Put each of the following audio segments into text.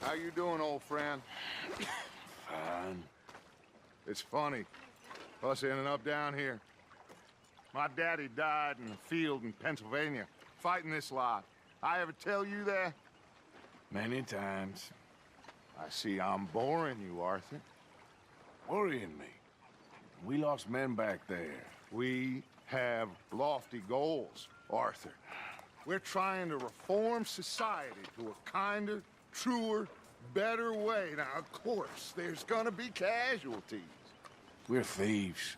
How you doing, old friend? Fine. It's funny, us ending up down here. My daddy died in the field in Pennsylvania, fighting this lot. I ever tell you that? Many times. I see I'm boring you, Arthur. Worrying me. We lost men back there. We have lofty goals, Arthur. We're trying to reform society to a kinder, truer, better way. Now, of course, there's gonna be casualties. We're thieves.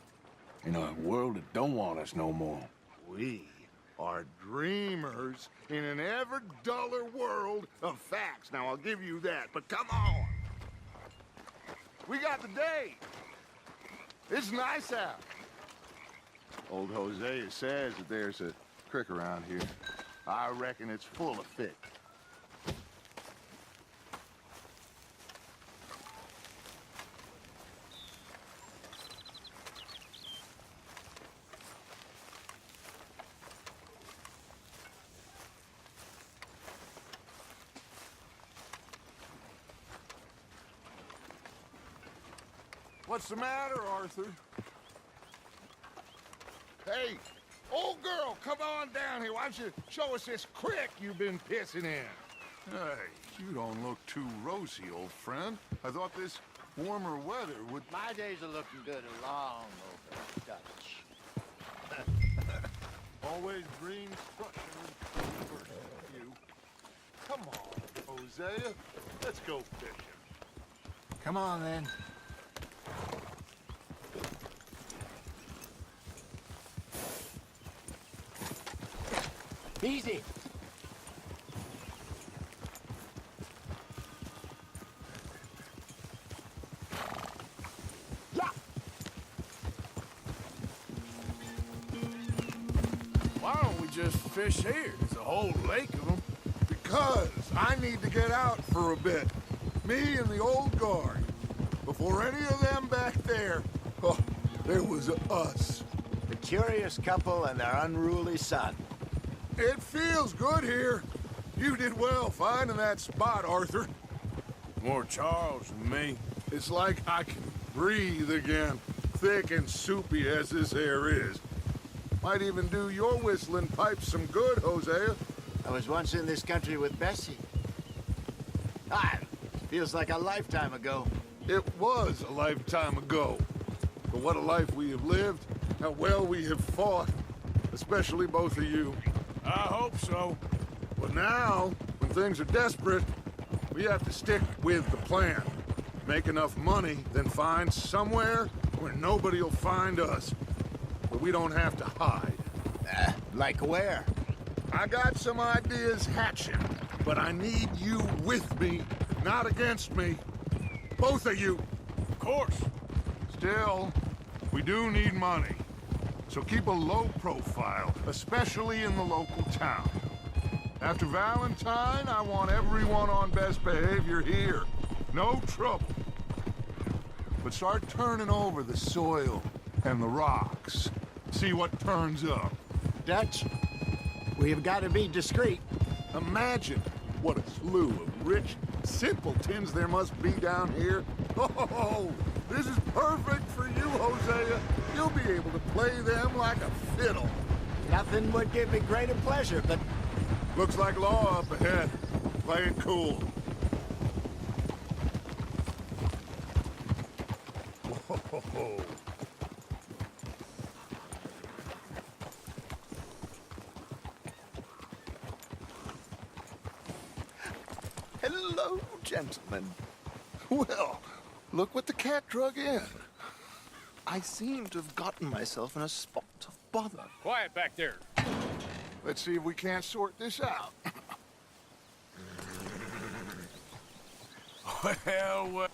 In a world that don't want us no more. We are dreamers in an ever duller world of facts. Now, I'll give you that, but come on. We got the day. It's nice out. Old Hosea says that there's a creek around here. I reckon it's full of fish. What's the matter, Arthur? Hey, old girl, come on down here. Why don't you show us this creek you've been pissing in? Hey, you don't look too rosy, old friend. I thought this warmer weather would... My days are looking good along over Dutch. Always dreams crushing you. Come on, Hosea. Let's go fishing. Come on, then. Easy. Yeah. Why don't we just fish here? There's a whole lake of them. Because I need to get out for a bit. Me and the old guard. Before any of them back there, oh, there was us. The curious couple and their unruly son. It feels good here. You did well finding that spot, Arthur. More Charles than me. It's like I can breathe again, thick and soupy as this air is. Might even do your whistling pipes some good, Hosea. I was once in this country with Bessie. Feels like a lifetime ago. It was a lifetime ago. But what a life we have lived, how well we have fought, especially both of you. I hope so. But now, when things are desperate, we have to stick with the plan. Make enough money, then find somewhere where nobody will find us. Where we don't have to hide. Like where? I got some ideas hatching, but I need you with me, not against me. Both of you. Of course. Still, we do need money. So keep a low profile, especially in the local town. After Valentine, I want everyone on best behavior here. No trouble. But start turning over the soil and the rocks. See what turns up. Dutch, we've got to be discreet. Imagine what a slew of rich simpletons there must be down here. Oh, this is perfect for you, Hosea. You'll be able to play them like a fiddle. Nothing would give me greater pleasure, but... Looks like law up ahead. Play it cool. Whoa. Hello, gentlemen. Well, look what the cat drug in. I seem to have gotten myself in a spot of bother. Quiet back there. Let's see if we can't sort this out. Well,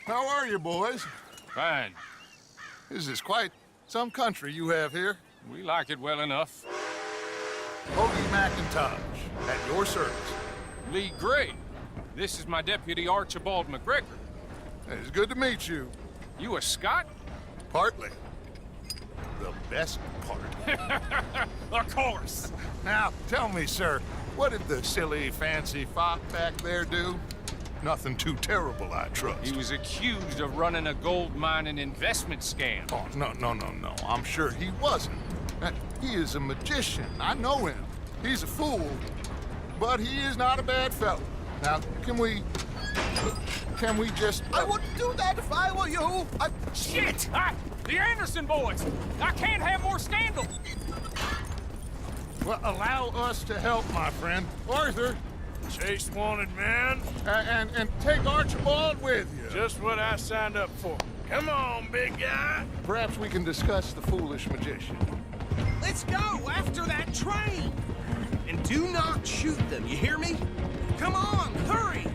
How are you, boys? Fine. This is quite some country you have here. We like it well enough. Hoagie McIntosh, at your service. Lee Gray. This is my deputy Archibald McGregor. It's good to meet you. You a Scot? Partly. The best part. Of course. Now, tell me, sir, What did the silly, fancy fop back there do? Nothing too terrible, I trust. He was accused of running a gold mining investment scam. Oh, no. I'm sure he wasn't. He is a magician. I know him. He's a fool, but he is not a bad fellow. Now, can we just... I wouldn't do that if I were you. Shit! The Anderson boys! I can't have more scandal! Well, allow us to help, my friend. Arthur, Chase wanted man. and take Archibald with you. Just what I signed up for. Come on, big guy. Perhaps we can discuss the foolish magician. Let's go after that train! And do not shoot them, you hear me? Come on, hurry!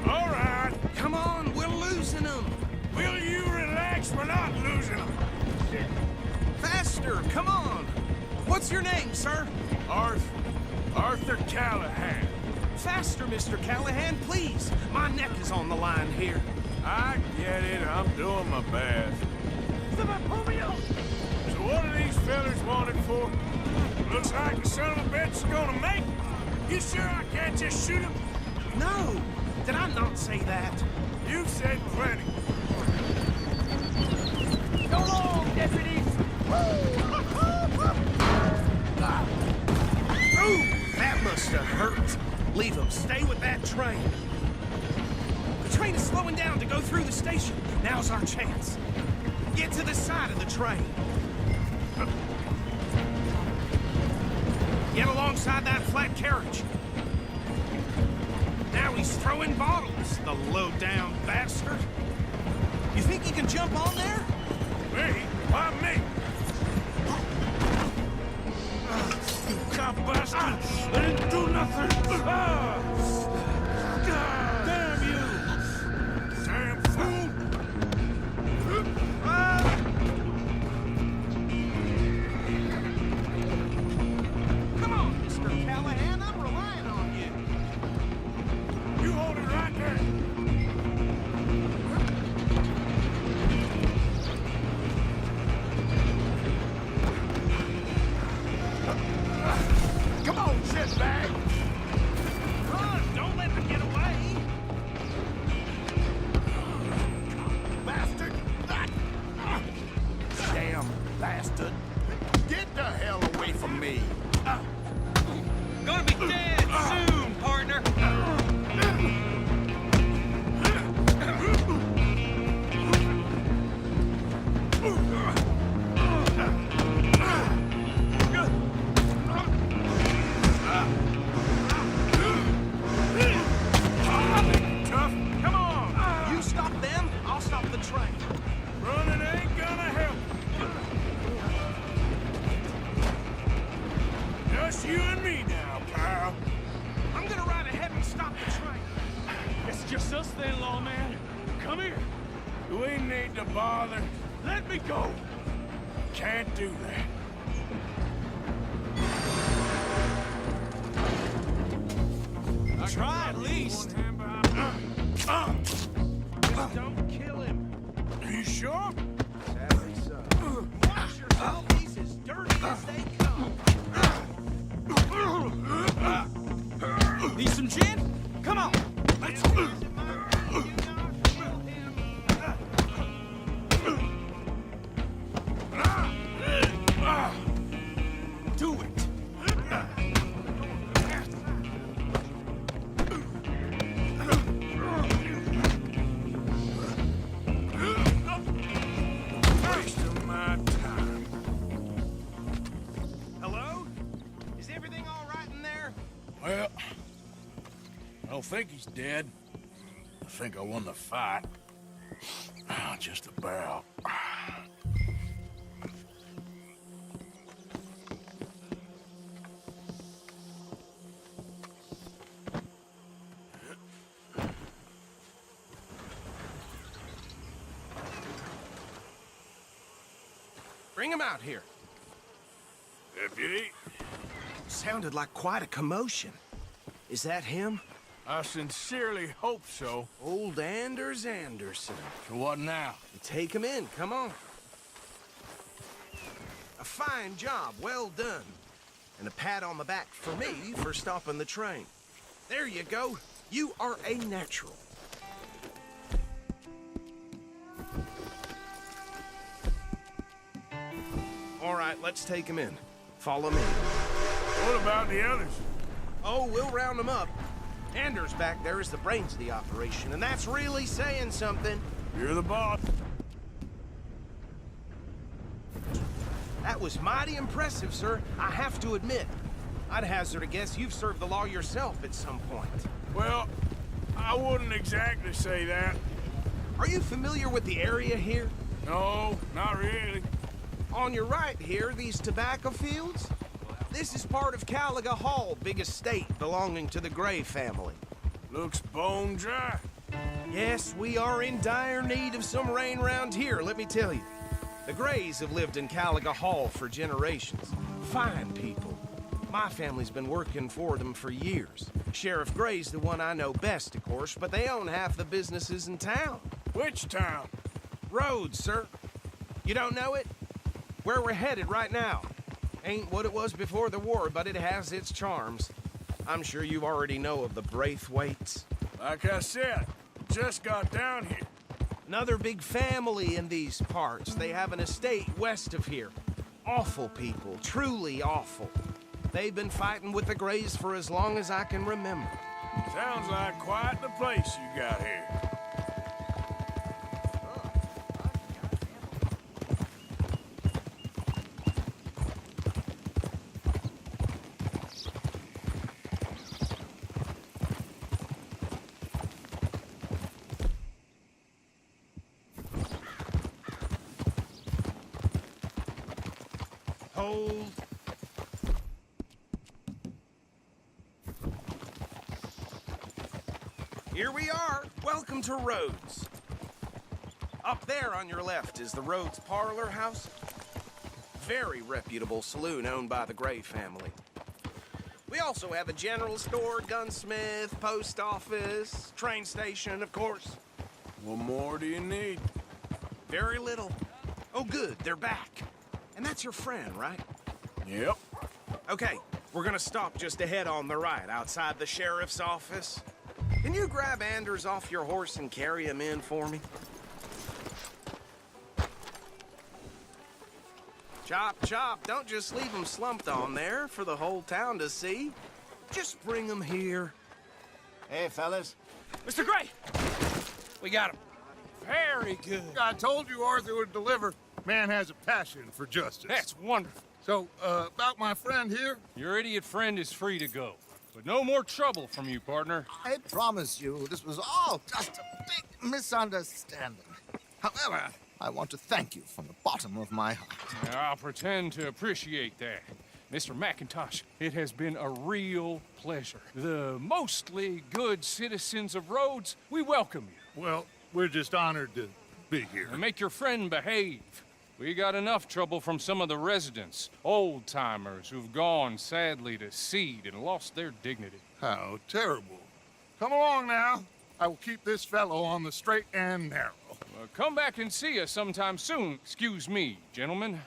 All right. Come on, we're losing them! Will you relax? We're not losing them. Faster, come on! What's your name, sir? Arthur Callahan. Faster, Mr. Callahan, please! My neck is on the line here. I get it. I'm doing my best. So what are these fellas wanted for? Looks like the son of a bitch is gonna make. You sure I can't just shoot him? No! Did I not say that? You said plenty. Go long, deputies! Ooh, that must have hurt. Leave them. Stay with that train. The train is slowing down to go through the station. Now's our chance. Get to the side of the train. Get alongside that flat carriage. Now he's throwing bottles, the low-down bastard. You think he can jump on there? Me? Why me? You cop bastard! I didn't do nothing! Damn you! Damn fool! Come on, Mr. Callahan, I'm relying on you. You hold it right there! Come on, shitbag! Run! Don't let them get away! Bastard! Damn bastard. Get the hell away from me! Gonna be dead soon, partner! Tough, come on! You stop them, I'll stop the train. Running ain't gonna help. Just you and me now, pal. I'm gonna ride ahead and stop the train. It's just us then, lawman. Come here. Do we need to bother? Let me go. Can't do that. Try at least. One hand behind. Just don't kill him. You sure? Watch yourself, he's as dirty as they come. Need some gin? Come on. Let's do it. Do it. Wasting my time. Hello? Is everything all right in there? Well, I don't think he's dead. I think I won the fight. Just about. Bring him out here. Deputy, Sounded like quite a commotion. Is that him? I sincerely hope so. Old Anders Anderson. So what now? Take him in, come on. A fine job, well done. And a pat on the back for me for stopping the train. There you go. You are a natural. All right, let's take him in. Follow me. What about the others? Oh, we'll round them up. Anders back there is the brains of the operation, and that's really saying something. You're the boss. That was mighty impressive, sir. I have to admit. I'd hazard a guess you've served the law yourself at some point. Well, I wouldn't exactly say that. Are you familiar with the area here? No, not really. On your right here, these tobacco fields? This is part of Caliga Hall, big estate belonging to the Gray family. Looks bone dry. Yes, we are in dire need of some rain round here, let me tell you. The Grays have lived in Caliga Hall for generations. Fine people. My family's been working for them for years. Sheriff Gray's the one I know best, of course, but they own half the businesses in town. Which town? Rhodes, sir. You don't know it? Where we're headed right now. Ain't what it was before the war, but it has its charms. I'm sure you already know of the Braithwaites. Like I said, just got down here. Another big family in these parts. They have an estate west of here. Awful people, truly awful. They've been fighting with the Grays for as long as I can remember. Sounds like quite the place you got here. Hold. Here we are. Welcome to Rhodes. Up there on your left is the Rhodes Parlor House. Very reputable saloon owned by the Gray family. We also have a general store, gunsmith, post office, train station, of course. What more do you need? Very little. Oh, good, they're back. And that's your friend, right? Yep. Okay, we're gonna stop just ahead on the right, outside the sheriff's office. Can you grab Anders off your horse and carry him in for me? Chop, chop, don't just leave him slumped on there for the whole town to see. Just bring him here. Hey, fellas. Mr. Gray! We got him. Very good. I told you Arthur would deliver. Man has a passion for justice. That's wonderful. So, about my friend here? Your idiot friend is free to go. But no more trouble from you, partner. I promise you, this was all just a big misunderstanding. However, I want to thank you from the bottom of my heart. I'll pretend to appreciate that. Mr. McIntosh, it has been a real pleasure. The mostly good citizens of Rhodes, we welcome you. Well, we're just honored to be here. And make your friend behave. We got enough trouble from some of the residents, old-timers who've gone, sadly, to seed and lost their dignity. How terrible. Come along now. I will keep this fellow on the straight and narrow. Come back and see us sometime soon. Excuse me, gentlemen.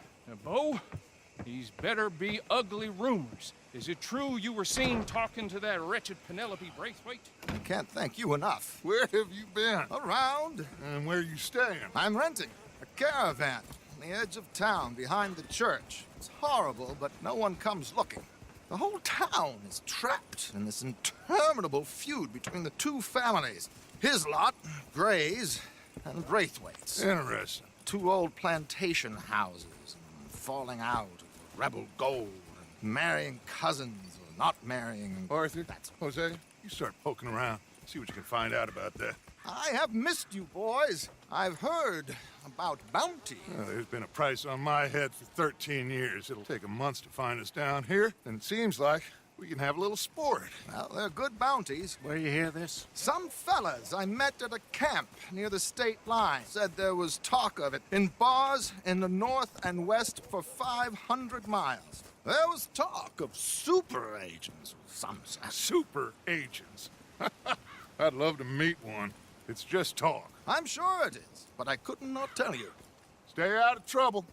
Bo, these better be ugly rumors. Is it true you were seen talking to that wretched Penelope Braithwaite? I can't thank you enough. Where have you been? Around, And where you staying? I'm renting a caravan on the edge of town behind the church. It's horrible, but no one comes looking. The whole town is trapped in this interminable feud between the two families. His lot, Gray's, and Braithwaite's. Interesting. Two old plantation houses, and falling out of rebel gold, and marrying cousins or not marrying. Arthur, Jose, you start poking around. See what you can find out about that. I have missed you, boys. I've heard about bounty. Well, there's been a price on my head for 13 years. It'll take a month to find us down here, and it seems like we can have a little sport. Well, they're good bounties. Where you hear this? Some fellas I met at a camp near the state line said there was talk of it in bars in the north and west for 500 miles. There was talk of super agents, some said. Super agents. I'd love to meet one. It's just talk. I'm sure it is, but I couldn't not tell you. Stay out of trouble.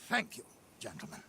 Thank you, gentlemen.